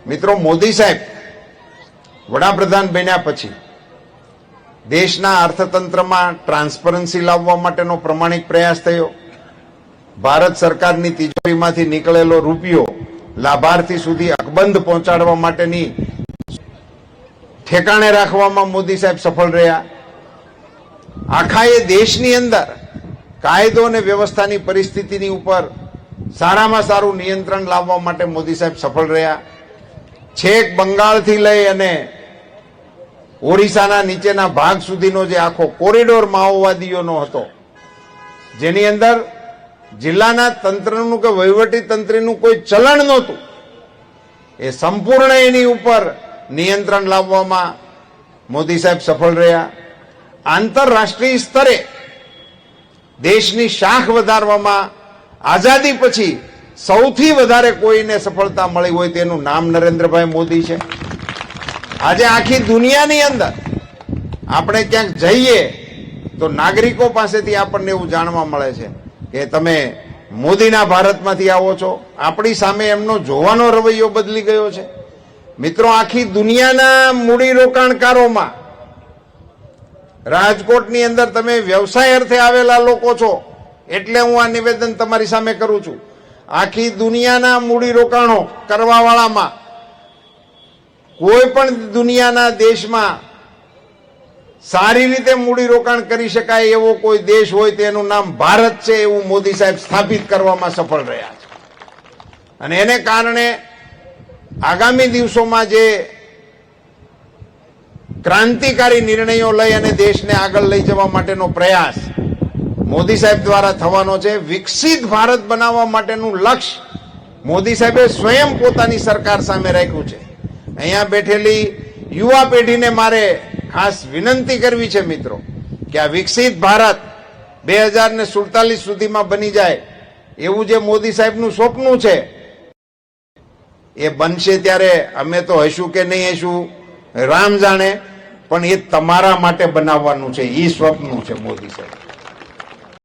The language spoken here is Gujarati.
મિત્રો, મોદી સાહેબ વડાપ્રધાન બન્યા પછી દેશના અર્થતંત્રમાં ટ્રાન્સપરન્સી લાવવા માટેનો પ્રમાણિક પ્રયાસ થયો. ભારત સરકારની તિજોરીમાંથી નીકળેલો રૂપિયો લાભાર્થી સુધી અકબંધ પહોંચાડવા માટેની ઠેકાણે રાખવામાં મોદી સાહેબ સફળ રહ્યા. આખા એ દેશની અંદર કાયદો અને વ્યવસ્થાની પરિસ્થિતિની ઉપર સારામાં સારું નિયંત્રણ લાવવા માટે મોદી સાહેબ સફળ રહ્યા. છેક બંગાળથી લઈ અને ઓરિસ્સાના નીચેના ભાગ સુધીનો જે આખો કોરિડોર માઓવાદીઓનો હતો, જેની અંદર જિલ્લાના તંત્રનું કે વહીવટી તંત્રનું કોઈ ચલણ નહોતું, એ સંપૂર્ણ એની ઉપર નિયંત્રણ લાવવામાં મોદી સાહેબ સફળ રહ્યા. આંતરરાષ્ટ્રીય સ્તરે દેશની શાખ વધારવામાં આઝાદી પછી સૌથી વધારે કોઈને સફળતા મળી હોય તેનું નામ નરેન્દ્રભાઈ મોદી છે. આજે આખી દુનિયાની અંદર આપણે ક્યાંક જઈએ તો નાગરિકો પાસેથી આપણને એવું જાણવા મળે છે કે તમે મોદીના ભારતમાંથી આવો છો. આપણી સામે એમનો જોવાનો રવૈયો બદલી ગયો છે. મિત્રો, આખી દુનિયાના મૂડીરોકાણકારોમાં રાજકોટની અંદર તમે વ્યવસાય અર્થે આવેલા લોકો છો એટલે હું આ નિવેદન તમારી સામે કરું છું. આખી દુનિયાના મૂડીરોકાણો કરવાવાળામાં કોઈ પણ દુનિયાના દેશમાં સારી રીતે મૂડીરોકાણ કરી શકાય એવો કોઈ દેશ હોય તેનું નામ ભારત છે, એવું મોદી સાહેબ સ્થાપિત કરવામાં સફળ રહ્યા છે. અને એને કારણે આગામી દિવસોમાં જે ક્રાંતિકારી નિર્ણયો લઈ અને દેશને આગળ લઈ જવા માટેનો પ્રયાસ મોદી સાહેબ દ્વારા થવાનો છે. વિકસિત ભારત બનાવવા માટેનું લક્ષ્ય મોદી સાહેબે સ્વયં પોતાની સરકાર સામે રાખ્યું છે. અહીંયા બેઠેલી યુવા પેઢીને મારે ખાસ વિનંતી કરવી છે મિત્રો, કે આ વિકસિત ભારત 2047 સુધીમાં બની જાય એવું જે મોદી સાહેબનું સ્વપ્ન છે, એ બનશે ત્યારે અમે તો હશું કે નહીં હશું રામ જાણે, પણ એ તમારા માટે બનાવવાનું છે. એ સ્વપ્ન છે મોદી સાહેબ.